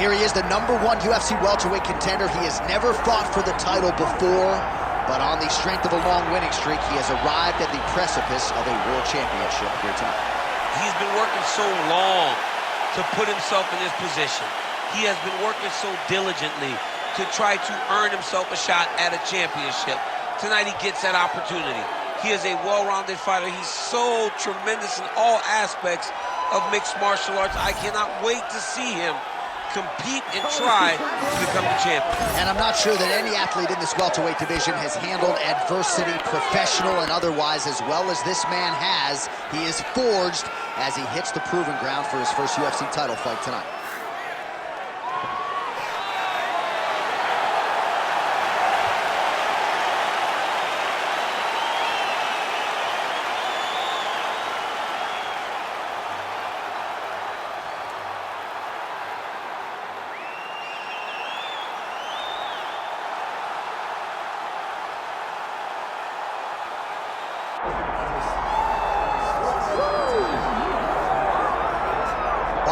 here he is, the #1 UFC welterweight contender. He has never fought for the title before, but on the strength of a long winning streak, he has arrived at the precipice of a world championship here tonight. He's been working so long to put himself in this position. He has been working so diligently to try to earn himself a shot at a championship. Tonight he gets that opportunity. He is a well-rounded fighter. He's so tremendous in all aspects of mixed martial arts. I cannot wait to see him compete and try to become the champion. And I'm not sure that any athlete in this welterweight division has handled adversity, professional and otherwise, as well as this man has. He is forged as he hits the proving ground for his first UFC title fight tonight.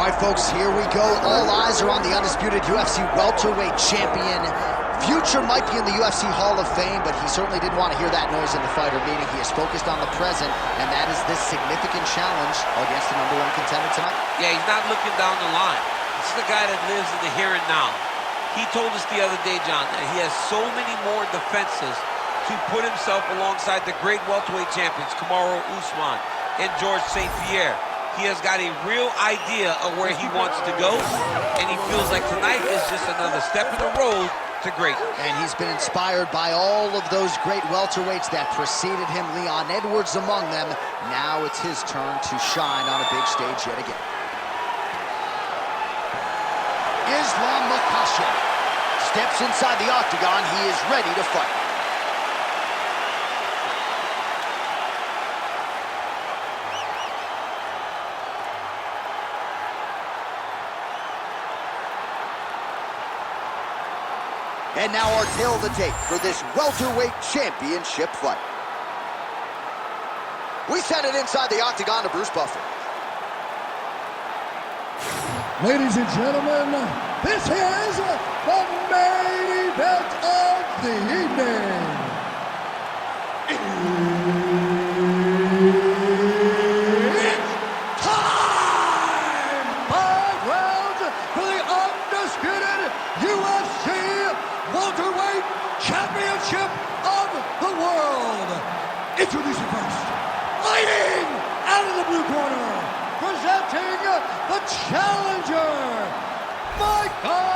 All right, folks, here we go. All eyes are on the undisputed UFC welterweight champion. Future might be in the UFC Hall of Fame, but he certainly didn't want to hear that noise in the fighter meeting. He is focused on the present, and that is this significant challenge against the #1 contender tonight. Yeah, he's not looking down the line. This is the guy that lives in the here and now. He told us the other day, John, that he has so many more defenses to put himself alongside the great welterweight champions, Kamaru Usman and George St. Pierre. He has got a real idea of where he wants to go, and he feels like tonight is just another step in the road to greatness. And he's been inspired by all of those great welterweights that preceded him, Leon Edwards among them. Now it's his turn to shine on a big stage yet again. Islam Makhachev steps inside the octagon. He is ready to fight. And now our tale of the tape for this welterweight championship fight. We send it inside the octagon to Bruce Buffer. Ladies and gentlemen, this is the main event of the evening. It's time! 5 rounds for the undisputed UFC welterweight championship of the world. Introducing first, fighting out of the blue corner, presenting the challenger, Makhachev.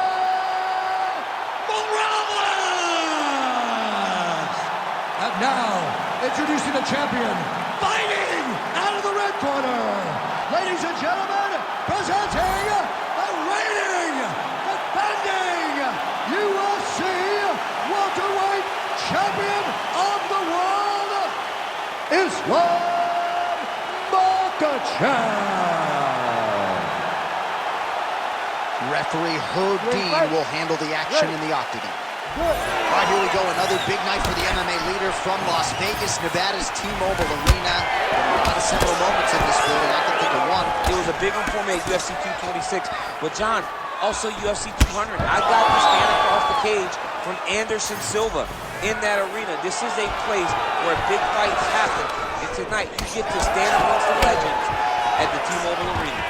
And now, introducing the champion, fighting out of the red corner, ladies and gentlemen, presenting the reigning, defending UFC welterweight champion of the world, Islam Makhachev. Referee Herb Dean will handle the action in the octagon. All right, here we go. Another big night for the MMA leader from Las Vegas, Nevada's T-Mobile Arena. A lot of seminal moments in this building. I can think of one. It was a big one for me at UFC 226. But, John, also UFC 200. I got to stand across the cage from Anderson Silva in that arena. This is a place where big fights happen. And tonight, you get to stand amongst the legends at the T-Mobile Arena.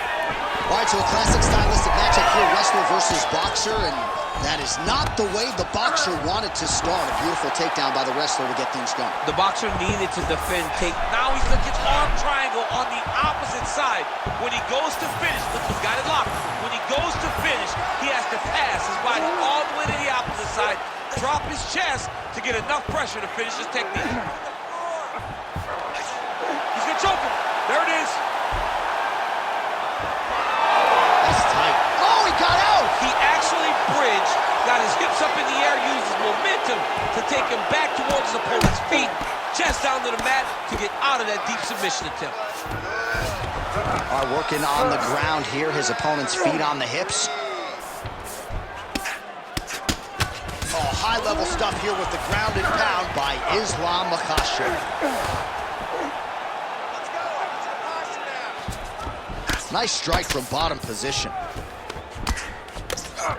All right, so a classic stylistic matchup here, wrestler versus boxer, and that is not the way the boxer wanted to start. A beautiful takedown by the wrestler to get things going. The boxer needed to defend, now he's looking arm triangle on the opposite side. When he goes to finish, look, he's got it locked. When he goes to finish, he has to pass his body all the way to the opposite side, drop his chest to get enough pressure to finish his technique. He's gonna choke him. There it is. He actually bridged, got his hips up in the air, used his momentum to take him back towards his opponent's feet, chest down to the mat to get out of that deep submission attempt. Are working on the ground here, his opponent's feet on the hips. Oh, high-level stuff here with the ground and pound by Islam Makhachev. Nice strike from bottom position. Oh,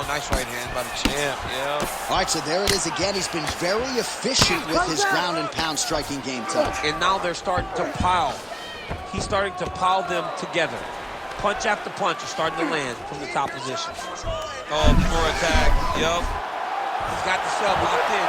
nice right hand by the champ, yeah. All right, so there it is again. He's been very efficient with his ground and pound striking game time. And now they're starting to pile. He's starting to pile them together. Punch after punch is starting to land from the top position. Oh, for attack, yep. He's got the sub locked in.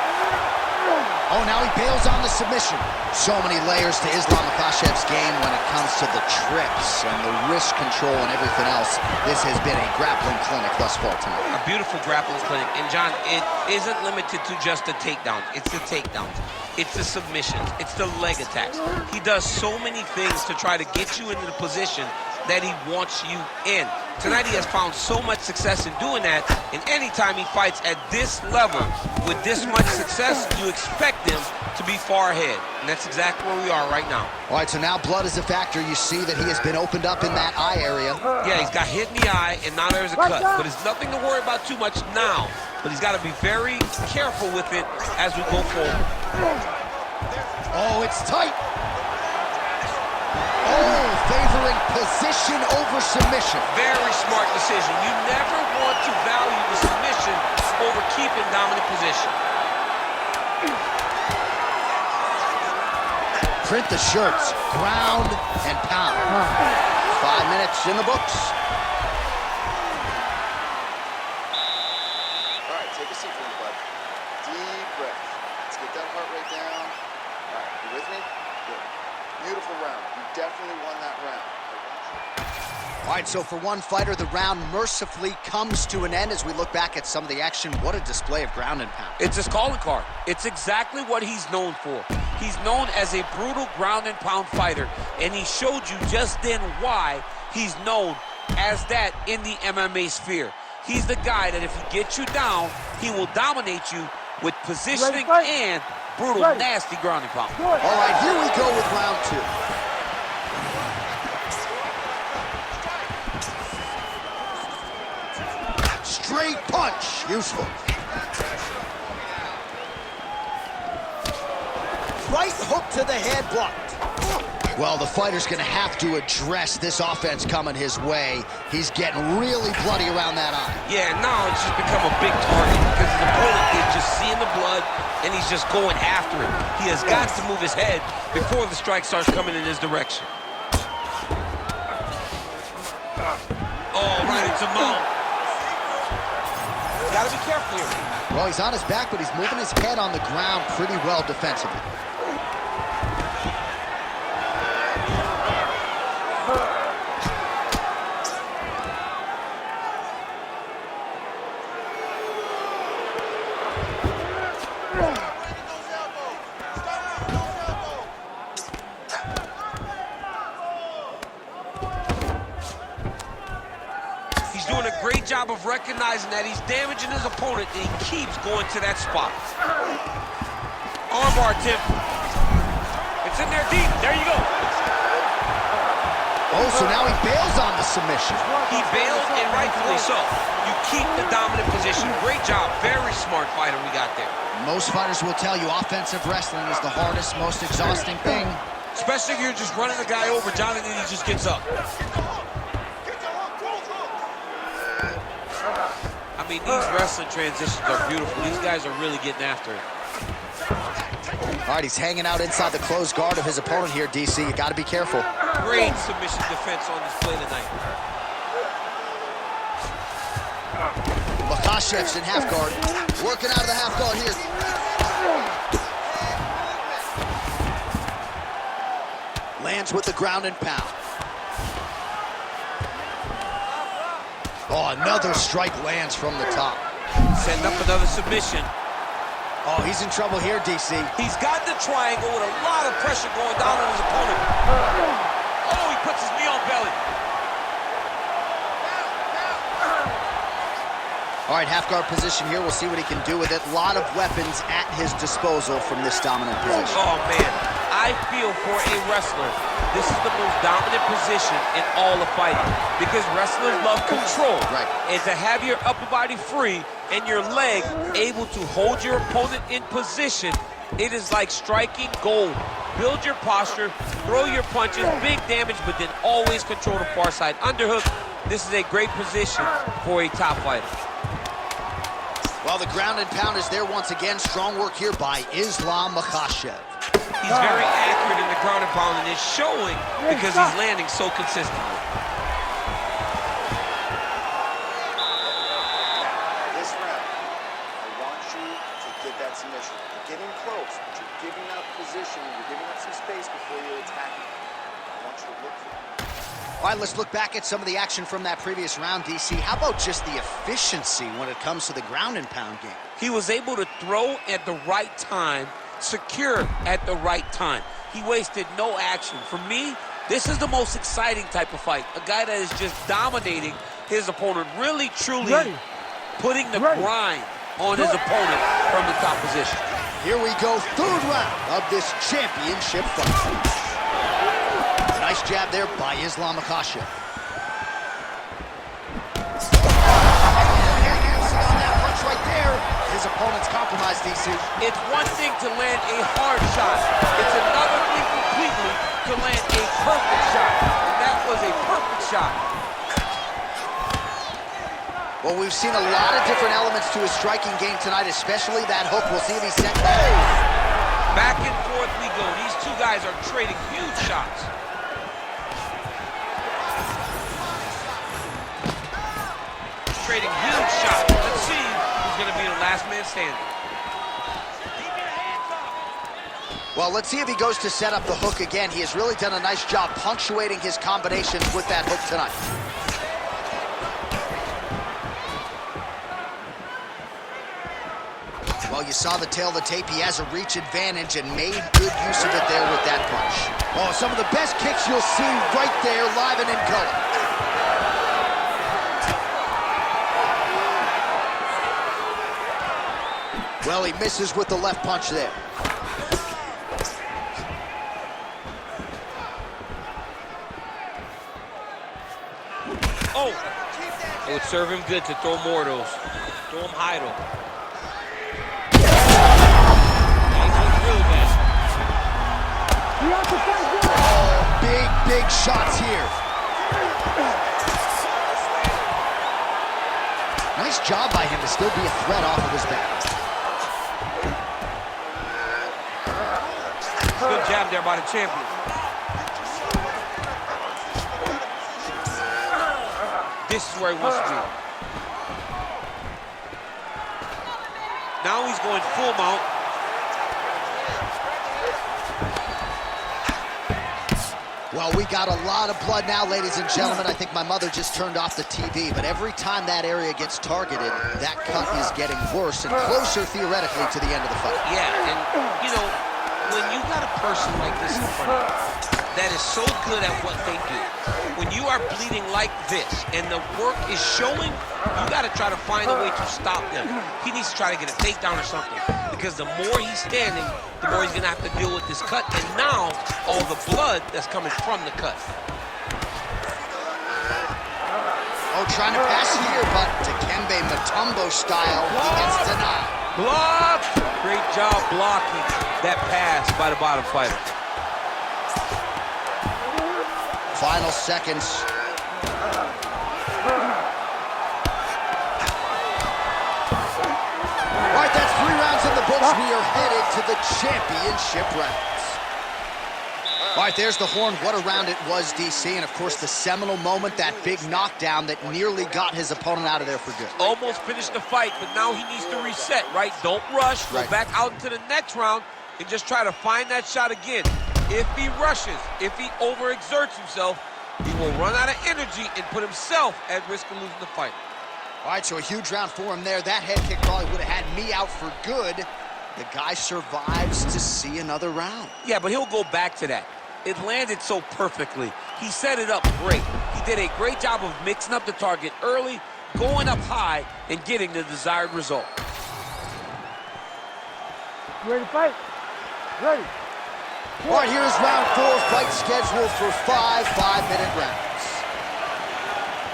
Oh, now he bails on the submission. So many layers to Islam Makhachev's game when it comes to the trips and the wrist control and everything else. This has been a grappling clinic thus far tonight. A beautiful grappling clinic. And John, it isn't limited to just the takedowns. It's the takedowns. It's the submissions. It's the leg attacks. He does so many things to try to get you into the position that he wants you in. Tonight he has found so much success in doing that, and anytime he fights at this level with this much success, you expect him to be far ahead, and that's exactly where we are right now. All right, so now blood is a factor. You see that he has been opened up in that eye area. Yeah, he's got hit in the eye, and now there's a cut, but it's nothing to worry about too much now, but he's got to be very careful with it as we go forward. Oh, it's tight. Oh, favoring position over submission. Very smart decision. You never want to value the submission over keeping dominant position. Print the shirts, ground and pound. 5 minutes in the books. All right, take a seat for me, bud. Deep breath. Let's get that heart rate down. All right, you with me? Good. Beautiful round. You definitely won that round. All right, so for one fighter, the round mercifully comes to an end as we look back at some of the action. What a display of ground and pound. It's his calling card. It's exactly what he's known for. He's known as a brutal ground and pound fighter, and he showed you just then why he's known as that in the MMA sphere. He's the guy that if he gets you down, he will dominate you with positioning and brutal, nasty ground and pound. All right, here we go with round two. Straight punch, useful. Right hook to the head, blocked. Well, the fighter's gonna have to address this offense coming his way. He's getting really bloody around that eye. Yeah, now it's just become a big target because his opponent is just seeing the blood and he's just going after it. He has got to move his head before the strike starts coming in his direction. Oh, right into mount. Gotta be careful here. Well, he's on his back, but he's moving his head on the ground pretty well defensively. Job of recognizing that he's damaging his opponent and he keeps going to that spot. Armbar attempt. It's in there deep. There you go. Oh, so now he bails on the submission. He bailed, and rightfully so. You keep the dominant position. Great job. Very smart fighter we got there. Most fighters will tell you offensive wrestling is the hardest, most exhausting thing. Especially if you're just running a guy over, John, and then he just gets up. I mean, these wrestling transitions are beautiful. These guys are really getting after it. All right, he's hanging out inside the closed guard of his opponent here, DC. You got to be careful. Great submission defense on display tonight. Makhachev's in half guard. Working out of the half guard here. Lands with the ground and pound. Oh, another strike lands from the top. Setting up another submission. Oh, he's in trouble here, DC. He's got the triangle with a lot of pressure going down on his opponent. Oh, he puts his knee on belly. All right, half guard position here. We'll see what he can do with it. A lot of weapons at his disposal from this dominant position. Oh, man. I feel for a wrestler, this is the most dominant position in all of fighting because wrestlers love control. Right. And to have your upper body free and your leg able to hold your opponent in position It is like striking gold. Build your posture, throw your punches, big damage, but then always control the far side underhook. This is a great position for a top fighter. Well, the ground and pound is there once again. Strong work here by Islam Makhachev. He's very accurate in the ground and pound, and it's showing because he's landing so consistently. This round, I want you to get that submission. You're getting close, but you're giving up position. You're giving up some space before you're attacking. I want you to look for it. All right, let's look back at some of the action from that previous round, DC. How about just the efficiency when it comes to the ground and pound game? He was able to throw at the right time, secure at the right time. He wasted no action. For me, this is the most exciting type of fight. A guy that is just dominating his opponent, really, truly putting the grind on his opponent from the top position. Here we go, third round of this championship fight. Nice jab there by Islam Makhachev. On that punch right there, his opponent's compromised, DC. It's one thing to land a hard shot. It's another thing completely to land a perfect shot. And that was a perfect shot. Well, we've seen a lot of different elements to his striking game tonight, especially that hook. We'll see if he's set. Back and forth we go. These two guys are trading huge shots. Trading huge shots. Let's see who's going to be the last man standing. Well, let's see if he goes to set up the hook again. He has really done a nice job punctuating his combinations with that hook tonight. Well, you saw the tail of the tape. He has a reach advantage and made good use of it there with that punch. Oh, some of the best kicks you'll see right there, live and in color. Well, he misses with the left punch there. Oh, it would serve him good to throw more of those. Throw him high, though. Oh, big shots here. Nice job by him to still be a threat off of his back. Good jab there by the champion. This is where he wants to be. Now he's going full mount. Well, we got a lot of blood now, ladies and gentlemen. I think my mother just turned off the TV, but every time that area gets targeted, that cut is getting worse and closer, theoretically, to the end of the fight. Yeah, and, you know, when you got a person like this in front of you that is so good at what they do, when you are bleeding like this and the work is showing, you got to try to find a way to stop them. He needs to try to get a takedown or something, because the more he's standing, the more he's going to have to deal with this cut, and now all the blood that's coming from the cut. Oh, trying to pass here, but Dikembe Mutombo style, he gets denied. Blocked! Great job blocking that pass by the bottom fighter. Final seconds. All right, that's 3 rounds in the books. We are headed to the championship rounds. All right, there's the horn. What a round it was, DC. And, of course, the seminal moment, that big knockdown that nearly got his opponent out of there for good. Almost finished the fight, but now he needs to reset, right? Don't rush. Go back out into the next round and just try to find that shot again. If he rushes, if he overexerts himself, he will run out of energy and put himself at risk of losing the fight. All right, so a huge round for him there. That head kick probably would have had me out for good. The guy survives to see another round. Yeah, but he'll go back to that. It landed so perfectly. He set it up great. He did a great job of mixing up the target early, going up high, and getting the desired result. You ready to fight? Ready. All right, here's round 4, fight scheduled for 5 5-minute rounds.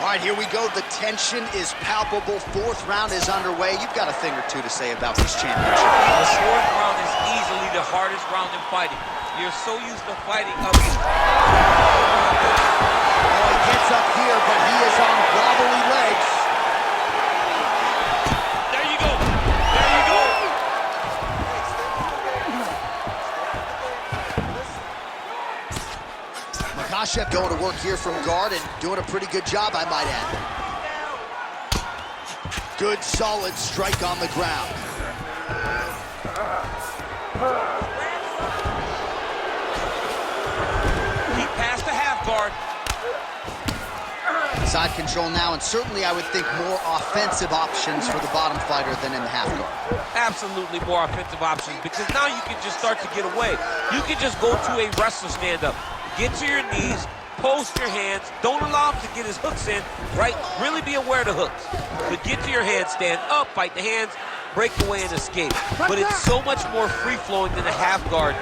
All right, here we go. The tension is palpable. 4th round is underway. You've got a thing or two to say about this championship. The 4th round is easily the hardest round in fighting. You're so used to fighting up. Oh, he gets up here, but he is on wobbly legs. There you go. There you go. Makhachev going to work here from guard and doing a pretty good job, I might add. Good, solid strike on the ground. He passed the half guard. Side control now, and certainly I would think more offensive options for the bottom fighter than in the half guard. Absolutely more offensive options, because now you can just start to get away. You can just go to a wrestler stand-up. Get to your knees, post your hands, don't allow him to get his hooks in, right? Really be aware of the hooks. But get to your hands, stand up, fight the hands, break away and escape. But it's so much more free-flowing than a half guard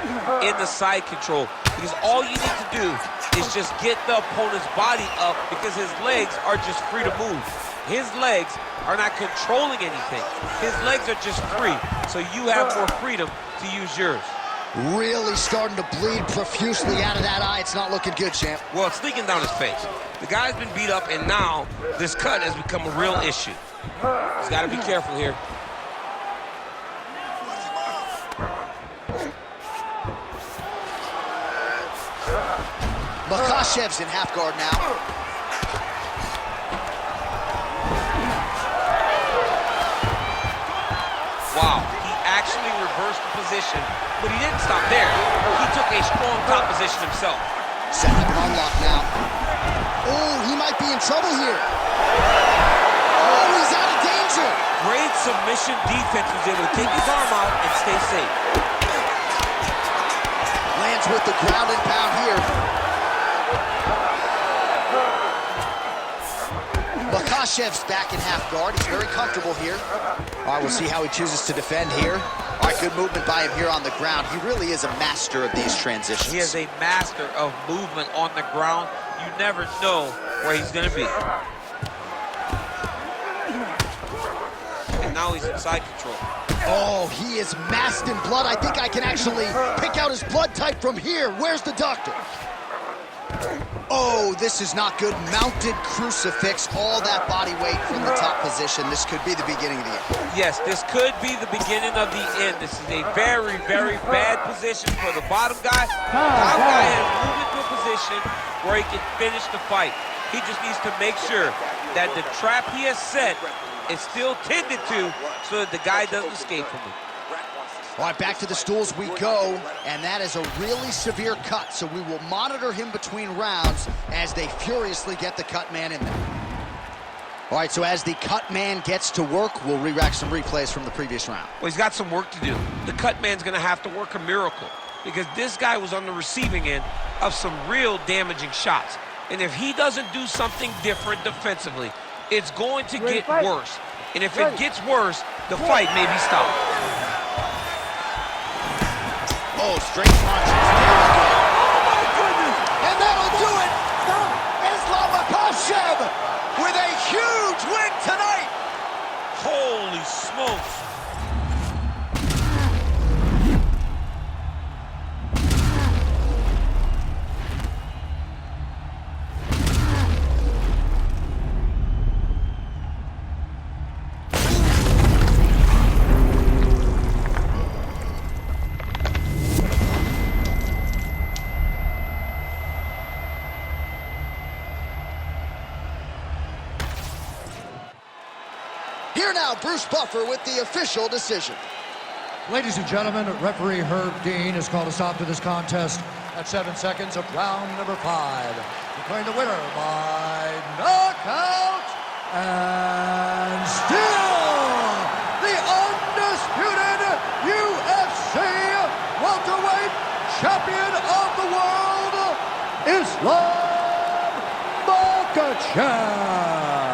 in the side control, because all you need to do is just get the opponent's body up, because his legs are just free to move. His legs are not controlling anything. His legs are just free, so you have more freedom to use yours. Really starting to bleed profusely out of that eye. It's not looking good, champ. Well, it's leaking down his face. The guy's been beat up, and now this cut has become a real issue. He's got to be careful here. Makhachev's in half guard now. Wow, he actually reversed the position, but he didn't stop there. He took a strong top position himself. Setting up an unlock now. Oh, he might be in trouble here. Oh, he's out of danger. Great submission defense. Was able to take his arm out and stay safe. Lands with the ground and pound here. Makhachev's back in half guard. He's very comfortable here. All right, we'll see how he chooses to defend here. All right, good movement by him here on the ground. He really is a master of these transitions. He is a master of movement on the ground. You never know where he's going to be. And now he's in side control. Oh, he is masked in blood. I think I can actually pick out his blood type from here. Where's the doctor? Oh, this is not good. Mounted crucifix, all that body weight from the top position. This could be the beginning of the end. Yes, this could be the beginning of the end. This is a very, very bad position for the bottom guy. The top guy has moved into a position where he can finish the fight. He just needs to make sure that the trap he has set is still tended to, so that the guy doesn't escape from it. All right, back to the stools we go, and that is a really severe cut, so we will monitor him between rounds as they furiously get the cut man in there. All right, so as the cut man gets to work, we'll re-rack some replays from the previous round. Well, he's got some work to do. The cut man's going to have to work a miracle, because this guy was on the receiving end of some real damaging shots. And if he doesn't do something different defensively, it's going to get worse. And if it gets worse, the fight may be stopped. Oh, straight punches. Oh, my goodness. And that'll do it. Islam Makhachev with a huge win tonight. Holy smokes. Here now, Bruce Buffer with the official decision. Ladies and gentlemen, referee Herb Dean has called a stop to this contest at 7 seconds of round number 5. Declaring the winner by knockout and still the undisputed UFC welterweight champion of the world, Islam Makhachev.